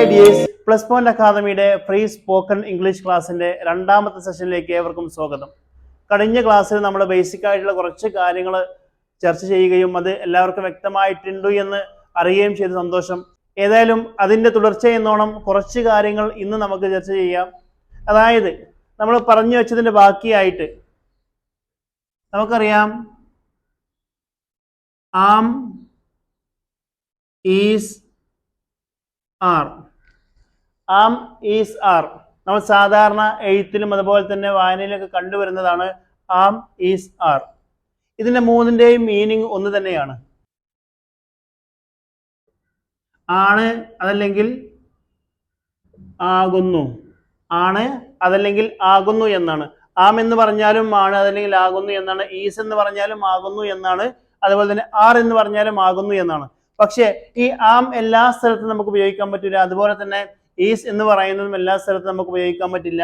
Hi dears, plus point അക്കാദമിയുടെ free spoken English ക്ലാസ്സിന്റെ രണ്ടാമത്തെ സെഷനിലേക്ക് ഏവർക്കും സ്വാഗതം. കഴിഞ്ഞ ക്ലാസ്സിൽ നമ്മൾ ബേസിക് ആയിട്ടുള്ള കുറച്ച് കാര്യങ്ങൾ ചർച്ച ചെയ്യുകയും അത് എല്ലാവർക്കും വ്യക്തമായിട്ടുണ്ട് എന്ന് അറിയുകയും ചെയ്ത സന്തോഷം. ഏതായാലും അതിന്റെ തുടർച്ച എന്നോണം കുറച്ച് കാര്യങ്ങൾ ഇന്ന് നമുക്ക് ചർച്ച ചെയ്യാം. അതായത് നമ്മൾ പറഞ്ഞു വെച്ചതിന്റെ ബാക്കിയായിട്ട് നമുക്കറിയാം am, is, are. Am, is, are നമ്മൾ സാധാരണ എഴുത്തിലും അതുപോലെ തന്നെ വായനയിലൊക്കെ കണ്ടുവരുന്നതാണ്. ആം, ഈസ്, ആർ. ഇതിന്റെ മൂന്നിന്റെയും മീനിങ് ഒന്ന് തന്നെയാണ്. ആണ് അതല്ലെങ്കിൽ ആകുന്നു, ആണ് അതല്ലെങ്കിൽ ആകുന്നു എന്നാണ്. ആം എന്ന് പറഞ്ഞാലും ആണ് അതല്ലെങ്കിൽ ആകുന്നു എന്നാണ്. ഈസ് എന്ന് പറഞ്ഞാലും ആകുന്നു എന്നാണ്. അതുപോലെ തന്നെ ആർ എന്ന് പറഞ്ഞാലും ആകുന്നു എന്നാണ്. പക്ഷേ ഈ ആം എല്ലാ സ്ഥലത്തും നമുക്ക് ഉപയോഗിക്കാൻ പറ്റില്ല. അതുപോലെ തന്നെ ഈസ് എന്ന് പറയുന്നതും എല്ലാ സ്ഥലത്തും നമുക്ക് ഉപയോഗിക്കാൻ പറ്റില്ല.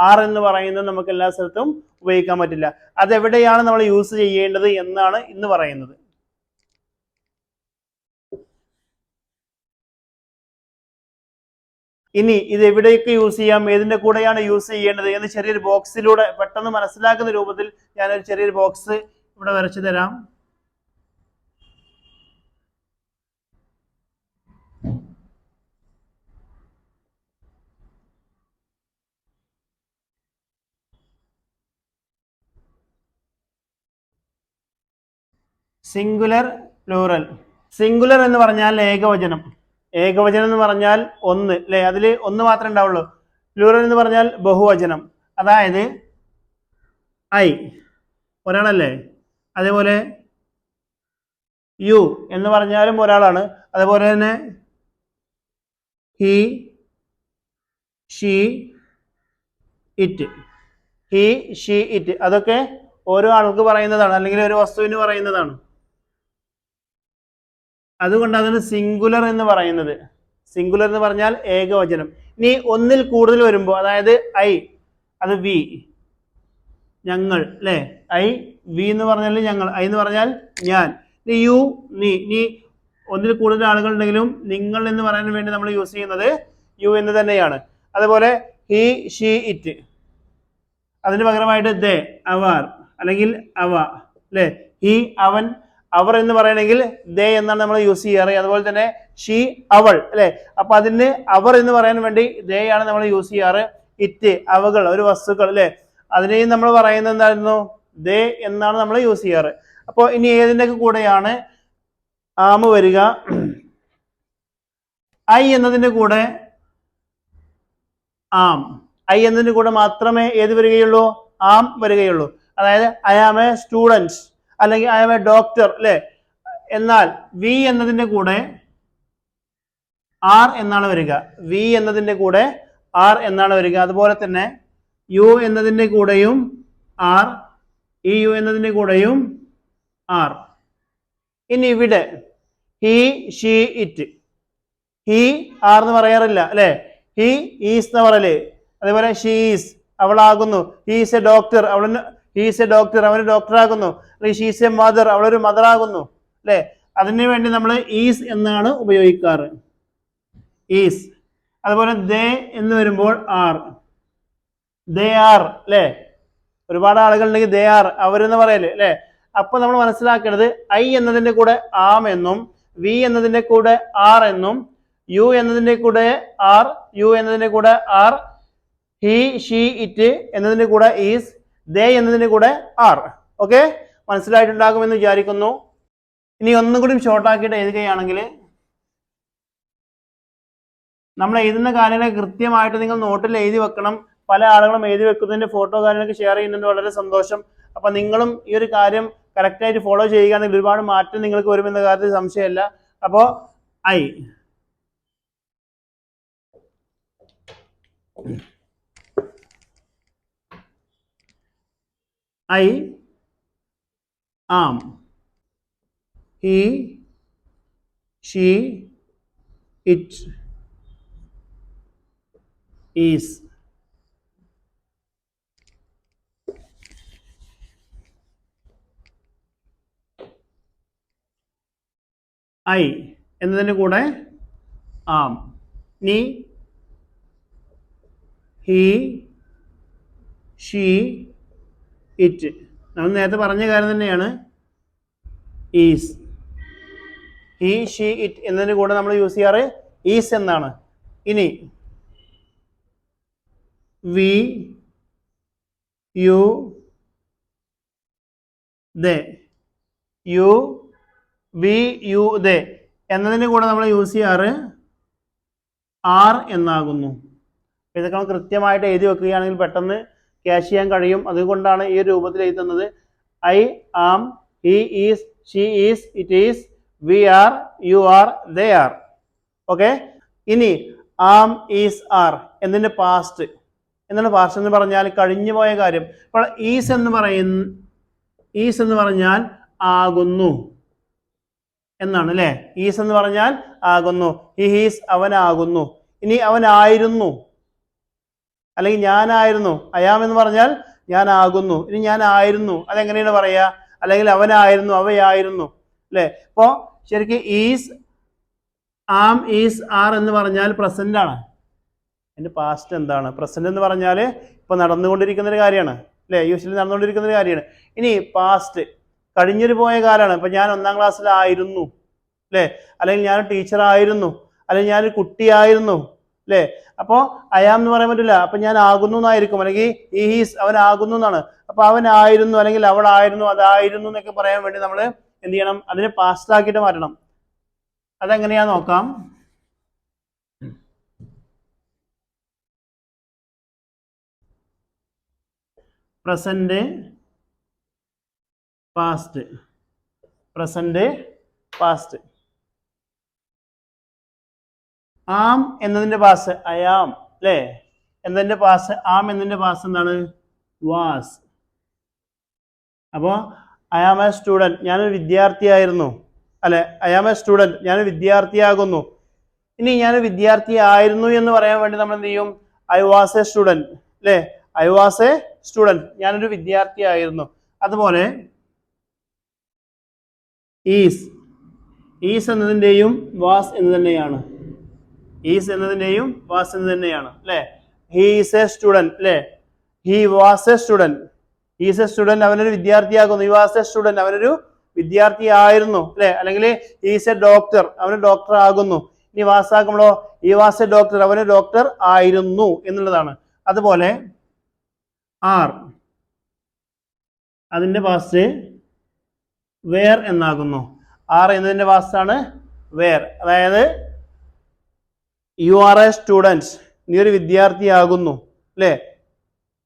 ആർ എന്ന് പറയുന്നതും നമുക്ക് എല്ലാ സ്ഥലത്തും ഉപയോഗിക്കാൻ പറ്റില്ല. അതെവിടെയാണ് നമ്മൾ യൂസ് ചെയ്യേണ്ടത് എന്നാണ് ഇന്ന് പറയുന്നത്. ഇനി ഇത് എവിടെയൊക്കെ യൂസ് ചെയ്യാം, ഏതിന്റെ കൂടെയാണ് യൂസ് ചെയ്യേണ്ടത് എന്ന് ചെറിയൊരു ബോക്സിലൂടെ പെട്ടെന്ന് മനസ്സിലാക്കുന്ന രൂപത്തിൽ ഞാനൊരു ചെറിയൊരു ബോക്സ് ഇവിടെ വരച്ചു തരാം. Singular, plural. സിംഗുലർ എന്ന് പറഞ്ഞാൽ ഏകവചനം. ഏകവചനം എന്ന് പറഞ്ഞാൽ ഒന്ന്, അല്ലെ? അതിൽ ഒന്ന് മാത്രമേ ഉണ്ടാവുള്ളൂ. പ്ലൂറൽ എന്ന് പറഞ്ഞാൽ ബഹുവചനം. അതായത് ഐ ഒരാളല്ലേ. അതേപോലെ യു എന്ന് പറഞ്ഞാലും ഒരാളാണ്. അതുപോലെ തന്നെ he, she, it. He, she, it അതൊക്കെ ഓരോ ആൾക്ക് പറയുന്നതാണ്, അല്ലെങ്കിൽ ഒരു വസ്തുവിന് പറയുന്നതാണ്. അതുകൊണ്ട് അതാണ് സിംഗുലർ എന്ന് പറയുന്നത്. സിംഗുലർ എന്ന് പറഞ്ഞാൽ ഏകവചനം. ഇനി ഒന്നിൽ കൂടുതൽ വരുമ്പോൾ, അതായത് ഐ, അത് വി, ഞങ്ങൾ, അല്ലെ? ഐ, വി എന്ന് പറഞ്ഞാൽ ഞങ്ങൾ, ഐ എന്ന് പറഞ്ഞാൽ ഞാൻ, യു, നീ ഒന്നിൽ കൂടുതൽ ആളുകൾ ഉണ്ടെങ്കിലും നിങ്ങൾ എന്ന് പറയാൻ വേണ്ടി നമ്മൾ യൂസ് ചെയ്യുന്നത് യു എന്ന് തന്നെയാണ്. അതുപോലെ ഹി, ഷീ, ഇറ്റ് അതിന് പകരമായിട്ട് ദേ, അവർ അല്ലെങ്കിൽ അവ, അല്ലെ? ഹി, അവൻ, അവർ എന്ന് പറയണമെങ്കിൽ ദേ എന്നാണ് നമ്മൾ യൂസ് ചെയ്യാറ്. അതുപോലെ തന്നെ ഷീ, അവൾ, അല്ലെ? അപ്പൊ അതിന് അവർ എന്ന് പറയാൻ വേണ്ടി ദേ ആണ് നമ്മൾ യൂസ് ചെയ്യാറ്. ഇറ്റ്, അവകൾ, ഒരു വസ്തുക്കൾ, അല്ലെ? അതിനെയും നമ്മൾ പറയുന്നത് എന്തായിരുന്നു? ദേ എന്നാണ് നമ്മൾ യൂസ് ചെയ്യാറ്. അപ്പോൾ ഇനി ഏതിൻ്റെ കൂടെയാണ് ആം വരിക? ഐ എന്നതിന്റെ കൂടെ ആം, ഐ എന്നതിന്റെ കൂടെ മാത്രമേ ഏത് വരികയുള്ളൂ? ആം വരികയുള്ളൂ. അതായത് ഐ ആം എ സ്റ്റുഡൻറ് അല്ലെങ്കിൽ ഐ ആം എ ഡോക്ടർ, അല്ലെ? എന്നാൽ വി എന്നതിന്റെ കൂടെ ആർ എന്നാണ് വരിക. വി എന്നതിന്റെ കൂടെ ആർ എന്നാണ് വരിക. അതുപോലെ തന്നെ യു എന്നതിന്റെ കൂടെയും ആർ, ഈ യു എന്നതിന്റെ കൂടെയും ആർ. ഇനി ഇവിടെ he, she, it, he are എന്ന് പറയാറില്ല, അല്ലെ? ഹി ഈസ് എന്ന് പറയല്. അതേപോലെ ഷീ ഈസ്, അവളാകുന്നു. He is a doctor, he is a doctor, അവന് ഡോക്ടർ ആകുന്നു. ഷീ ഈസ് എ മദർ, അവളൊരു മദർ ആകുന്നു, അല്ലെ? അതിനു വേണ്ടി നമ്മൾ ഈസ് എന്നാണ് ഉപയോഗിക്കാറ്, ഈസ്. അതുപോലെ ദേ എന്ന് വരുമ്പോൾ ആർ, ദേ ആർ, അല്ലെ? ഒരുപാട് ആളുകൾ ഉണ്ടെങ്കിൽ ദേ ആർ, അവരെന്ന് പറയല്, അല്ലെ? അപ്പൊ നമ്മൾ മനസ്സിലാക്കേണ്ടത് ഐ എന്നതിന്റെ കൂടെ ആം എന്നും, വി എന്നതിന്റെ കൂടെ ആർ എന്നും, യു എന്നതിന്റെ കൂടെ ആർ, യു എന്നതിന്റെ കൂടെ ആർ, ഹി, ഷീ, ഇറ്റ് എന്നതിന്റെ കൂടെ ഈസ്, ദേ എന്നതിന്റെ കൂടെ ആർ. ഓക്കെ, മനസ്സിലായിട്ടുണ്ടാകുമെന്ന് വിചാരിക്കുന്നു. ഇനി ഒന്നും കൂടി ഷോർട്ടാക്കിയിട്ട് എഴുതുകയാണെങ്കിൽ, നമ്മൾ എഴുതുന്ന കാര്യങ്ങൾ കൃത്യമായിട്ട് നിങ്ങൾ നോട്ടിൽ എഴുതി വെക്കണം. പല ആളുകളും എഴുതി വെക്കുന്നതിന്റെ ഫോട്ടോ കാര്യങ്ങളൊക്കെ ഷെയർ ചെയ്യുന്നുണ്ട്, വളരെ സന്തോഷം. അപ്പൊ നിങ്ങളും ഈ ഒരു കാര്യം കറക്റ്റായിട്ട് ഫോളോ ചെയ്യുകയാണെങ്കിൽ ഒരുപാട് മാറ്റം നിങ്ങൾക്ക് വരുമെന്ന കാര്യത്തിൽ സംശയമില്ല. അപ്പോ I, I am, he, she, it is. I എന്നതിൻ്റെ കൂടെ ആം, ഇനി ഹി ഷീ ഇറ്റ് നമ്മൾ നേരത്തെ പറഞ്ഞ കാര്യം തന്നെയാണ്. ഈസ്, ഹി ഷീ ഇറ്റ് എന്നതിന് കൂടെ നമ്മൾ യൂസ് ചെയ്യാറ് ഈസ് എന്നാണ്. ഇനി വി യു ദേ, യു വി യു ദേ എന്നതിന് കൂടെ നമ്മൾ യൂസ് ചെയ്യാറ് ആർ എന്നാകുന്നു. ഇതൊക്കെ നമ്മൾ കൃത്യമായിട്ട് എഴുതി വെക്കുകയാണെങ്കിൽ പെട്ടെന്ന് ക്യാച്ച് ചെയ്യാൻ കഴിയും. അതുകൊണ്ടാണ് ഈ രൂപത്തിൽ എഴുതുന്നത്. I am, he is, she is, it is, we are, you are, they are. Okay. ഇനി ആം, ഈസ്, ആർ എന്നതിൻ്റെ പാസ്റ്റ്. എന്താണ് പാസ്റ്റ് എന്ന് പറഞ്ഞാൽ കഴിഞ്ഞു പോയ കാര്യം. അപ്പോൾ ഈസ് എന്ന് പറഞ്ഞാൽ ആകുന്നു എന്നാണ് അല്ലേ. ഈസ് എന്ന് പറഞ്ഞാൽ ആകുന്നു. ഹി ഈസ് അവനാകുന്നു. ഇനി അവനായിരുന്നു, അല്ലെങ്കിൽ ഞാനായിരുന്നു. അയാം എന്ന് പറഞ്ഞാൽ ഞാനാകുന്നു. ഇനി ഞാനായിരുന്നു, അതെങ്ങനെയാണ് പറയുക? അല്ലെങ്കിൽ അവനായിരുന്നു, അവയായിരുന്നു അല്ലേ. അപ്പോൾ ശരിക്കും ഈസ്, ആം, ഈസ്, ആർ എന്ന് പറഞ്ഞാൽ പ്രസന്റ് ആണ്. എൻ്റെ പാസ്റ്റ് എന്താണ്? പ്രസന്റ് എന്ന് പറഞ്ഞാൽ ഇപ്പൊ നടന്നുകൊണ്ടിരിക്കുന്ന ഒരു കാര്യമാണ് അല്ലേ, യൂഷ്വലി നടന്നുകൊണ്ടിരിക്കുന്ന ഒരു കാര്യമാണ്. ഇനി പാസ്റ്റ് കഴിഞ്ഞൊരു പോയ കാലമാണ്. ഇപ്പൊ ഞാൻ 1ാം ക്ലാസ്സിലായിരുന്നു അല്ലേ, അല്ലെങ്കിൽ ഞാൻ ടീച്ചറായിരുന്നു, അല്ലെങ്കിൽ ഞാനൊരു കുട്ടിയായിരുന്നു അല്ലേ. അപ്പോൾ അയാം എന്ന് പറയാൻ പറ്റില്ല. അപ്പൊ ഞാൻ ആകുന്നു എന്നായിരിക്കും, അല്ലെങ്കിൽ ഈസ് അവനാകുന്നു എന്നാണ്. അപ്പൊ അവനായിരുന്നു, അല്ലെങ്കിൽ അവളായിരുന്നു, അതായിരുന്നു എന്നൊക്കെ പറയാൻ വേണ്ടി നമ്മൾ എന്ത് ചെയ്യണം? അതിനെ പാസ്റ്റ് ആക്കിയിട്ട് മാറ്റണം. അതെങ്ങനെയാ നോക്കാം. Present past, present past. Am എന്നതിന്റെ പാസ് അയാം അല്ലേ. എന്നതിന്റെ പാസ് ആം എന്നതിന്റെ പാസ് എന്താണ്? വാസ്. അപ്പോൾ ഐ ആം എ സ്റ്റുഡൻറ്, ഞാനൊരു വിദ്യാർത്ഥിയായിരുന്നു അല്ലെ. ഐ ആം എ സ്റ്റുഡൻറ്, ഞാനൊരു വിദ്യാർത്ഥിയാകുന്നു. ഇനി ഞാനൊരു വിദ്യാർത്ഥി ആയിരുന്നു എന്ന് പറയാൻ വേണ്ടി നമ്മൾ എന്ത് ചെയ്യും? ഐ വാസ് എ സ്റ്റുഡൻറ് അല്ലേ. ഐ വാസ് എ സ്റ്റുഡൻറ്, ഞാനൊരു വിദ്യാർത്ഥിയായിരുന്നു. അതുപോലെ ഈസ്, ഈസ് എന്നതിൻ്റെയും വാസ് എന്ന് തന്നെയാണ്. ഈസ് എന്നതിൻ്റെയും വാസ് എന്ന് തന്നെയാണ് അല്ലേ. ഹി ഈസ് എ സ്റ്റുഡൻറ് അല്ലേ. He was A student, is A student അവനൊരു വിദ്യാർത്ഥിയാകുന്നു. ഹി വാസ് എ സ്റ്റുഡൻറ് അവനൊരു വിദ്യാർത്ഥി ആയിരുന്നു അല്ലെ. അല്ലെങ്കിൽ ഈസ് എ ഡോക്ടർ, അവന് ഡോക്ടർ ആകുന്നു. ഇനി വാസാക്കുമ്പോഴോ ഈ വാസ് എ ഡോക്ടർ, അവന് ഡോക്ടർ ആയിരുന്നു എന്നുള്ളതാണ്. അതുപോലെ ആർ, അതിന്റെ പാസ്റ്റ് വേർ എന്നാകുന്നു. ആർ എന്നതിന്റെ പാസ്റ്റാണ് വേർ. അതായത് യു ആർ എ സ്റ്റുഡൻറ്, നീ ഒരു വിദ്യാർത്ഥിയാകുന്നു അല്ലേ.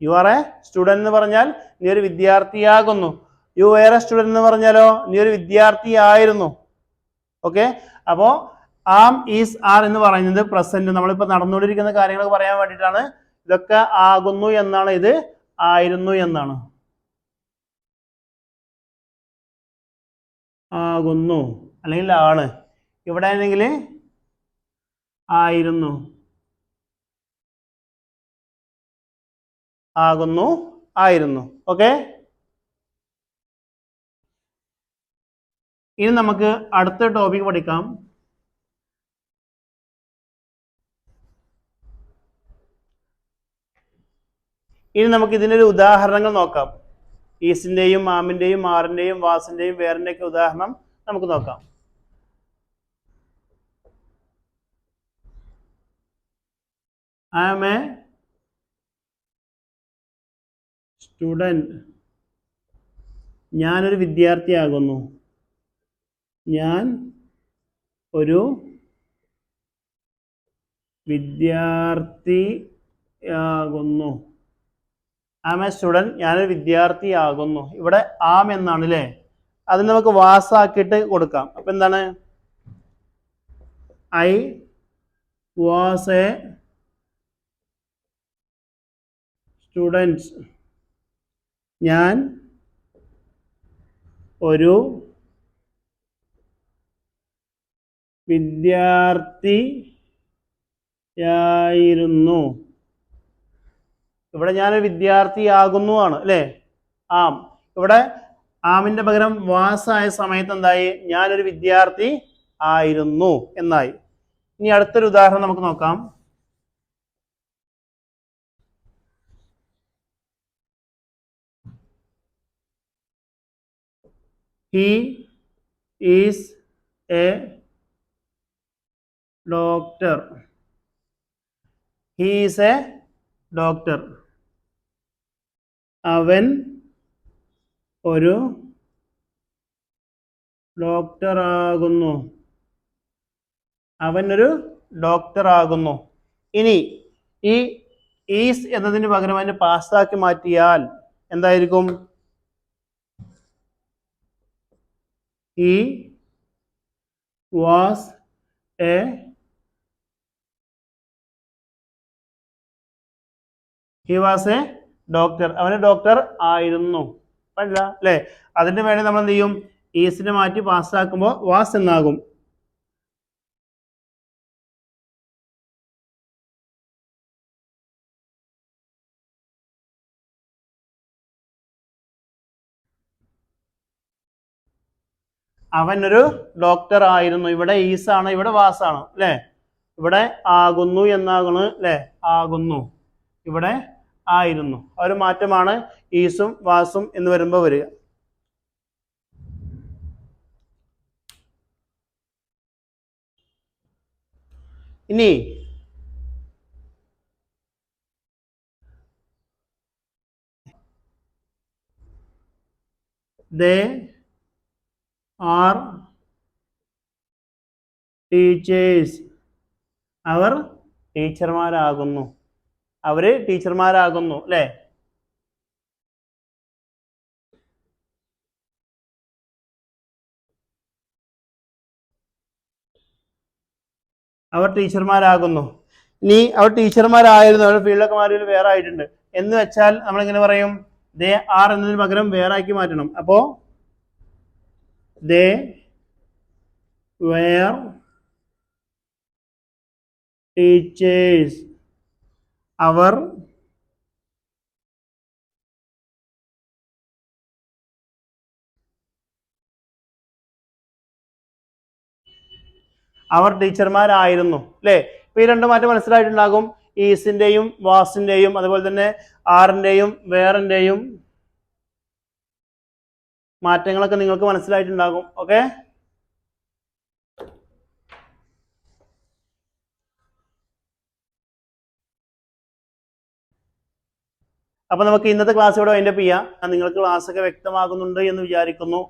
യു ആർ എ സ്റ്റുഡൻറ് എന്ന് പറഞ്ഞാൽ നീ ഒരു വിദ്യാർത്ഥിയാകുന്നു. യു വേർ എ സ്റ്റുഡൻറ് എന്ന് പറഞ്ഞാലോ നീ ഒരു വിദ്യാർത്ഥിയായിരുന്നു. ഓക്കെ. അപ്പോൾ ആം, ഈസ്, ആർ എന്ന് പറയുന്നത് പ്രസന്റ്, നമ്മളിപ്പോൾ നടന്നുകൊണ്ടിരിക്കുന്ന കാര്യങ്ങൾ പറയാൻ വേണ്ടിയിട്ടാണ്. ഇതൊക്കെ ആകുന്നു എന്നാണ്, ഇത് ആയിരുന്നു എന്നാണ്. ആകുന്നു അല്ലെങ്കിൽ ആണ്. ഇവിടെ ആണെങ്കിൽ ആയിരുന്നു, ആകുന്നു, ആയിരുന്നു. ഓക്കെ. ഇനി നമുക്ക് അടുത്ത ടോപ്പിക് പഠിക്കാം. ഇനി നമുക്ക് ഇതിൻ്റെ ഒരു ഉദാഹരണങ്ങൾ നോക്കാം. ഈസിന്റെയും ആമിന്റെയും ആറിന്റെയും വാസിന്റെയും വേറിന്റെ ഒക്കെ ഉദാഹരണം നമുക്ക് നോക്കാം. ഐ ആം എ സ്റ്റുഡൻറ്, ഞാനൊരു വിദ്യാർത്ഥിയാകുന്നു. ഞാൻ ഒരു വിദ്യാർത്ഥിയാകുന്നു. ആം എ സ്റ്റുഡൻറ്, ഞാനൊരു വിദ്യാർത്ഥിയാകുന്നു. ഇവിടെ ആം എന്നാണ് അല്ലേ. അത് നമുക്ക് വാസാക്കിയിട്ട് കൊടുക്കാം. അപ്പൊ എന്താണ്? ഐ വാസ് എ സ്റ്റുഡൻറ്, ഞാൻ ഒരു വിദ്യാർത്ഥിയായിരുന്നു. ഇവിടെ ഞാനൊരു വിദ്യാർത്ഥിയാകുന്നു ആണ് അല്ലേ. ആം. ഇവിടെ ആമിന്റെ പകരം വാസായ സമയത്ത് എന്തായി? ഞാനൊരു വിദ്യാർത്ഥി ആയിരുന്നു എന്നായി. ഇനി അടുത്തൊരു ഉദാഹരണം നമുക്ക് നോക്കാം. He is a doctor. He is a doctor. അവൻ ഒരു ഡോക്ടറാകുന്നു. അവനൊരു ഡോക്ടറാകുന്നു. ഇനി ഈ ഈസ് എന്നതിന് പകരം അതിനെ പാസ്സാക്കി മാറ്റിയാൽ എന്തായിരിക്കും? He was a doctor. അവന് ഡോക്ടർ ആയിരുന്നു. പറ്റില്ല അല്ലേ? അതിന് വേണ്ടി നമ്മൾ എന്ത് ചെയ്യും? ഈസിനെ മാറ്റി പാസ്സാക്കുമ്പോൾ വാസ് എന്നാകും. അവനൊരു ഡോക്ടർ ആയിരുന്നു. ഇവിടെ ഈസാണ്, ഇവിടെ വാസാണ് അല്ലേ? ഇവിടെ ആകുന്നു എന്നാകുന്നു അല്ലേ? ആകുന്നു. ഇവിടെ ആയിരുന്നു. ഒരു മാറ്റമാണ് ഈസും വാസും എന്ന് വരുമ്പോൾ വരിക. ഇനി they are teachers. അവർ ടീച്ചർമാരാകുന്നു. അവര് ടീച്ചർമാരാകുന്നു അല്ലേ? അവർ ടീച്ചർമാരാകുന്നു. ഇനി അവർ ടീച്ചർമാരായിരുന്നു, അവരുടെ ഫീൽഡൊക്കെ മാറി വേറെ ആയിട്ടുണ്ട് എന്ന് വെച്ചാൽ നമ്മൾ എങ്ങനെ പറയും? ദേ ആർ എന്നതിന് പകരം വേറെ ആക്കി മാറ്റണം. അപ്പോ ദേ വേർ ടീച്ചേഴ്സ്. അവർ ടീച്ചർമാരായിരുന്നു അല്ലേ? ഇപ്പൊ ഈ രണ്ട് മാറ്റം മനസ്സിലായിട്ടുണ്ടാകും. ഈസിന്റെയും വാസിന്റെയും അതുപോലെ തന്നെ ആറിന്റെയും വേറിന്റെയും മാറ്റങ്ങളൊക്കെ നിങ്ങൾക്ക് മനസ്സിലായിട്ടുണ്ടാകും. ഓക്കെ, അപ്പൊ നമുക്ക് ഇന്നത്തെ ക്ലാസ് ഇവിടെ വൈൻഡപ്പ് ചെയ്യാം. നിങ്ങൾക്ക് ക്ലാസ് ഒക്കെ വ്യക്തമാകുന്നുണ്ട് എന്ന് വിചാരിക്കുന്നു.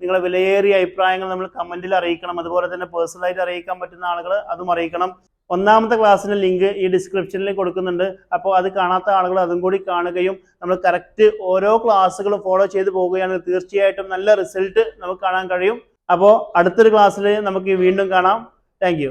നിങ്ങളെ വിലയേറിയ അഭിപ്രായങ്ങൾ നമ്മൾ കമന്റിൽ അറിയിക്കണം. അതുപോലെ തന്നെ പേഴ്സണലായിട്ട് അറിയിക്കാൻ പറ്റുന്ന ആളുകൾ അതും അറിയിക്കണം. ഒന്നാമത്തെ ക്ലാസ്സിന്റെ ലിങ്ക് ഈ ഡിസ്ക്രിപ്ഷനിൽ കൊടുക്കുന്നുണ്ട്. അപ്പോൾ അത് കാണാത്ത ആളുകൾ അതും കൂടി കാണുകയും നമ്മൾ കറക്റ്റ് ഓരോ ക്ലാസ്സുകളും ഫോളോ ചെയ്ത് പോവുകയാണെങ്കിൽ തീർച്ചയായിട്ടും നല്ല റിസൾട്ട് നമുക്ക് കാണാൻ കഴിയും. അപ്പോൾ അടുത്തൊരു ക്ലാസ്സിൽ നമുക്ക് വീണ്ടും കാണാം. താങ്ക്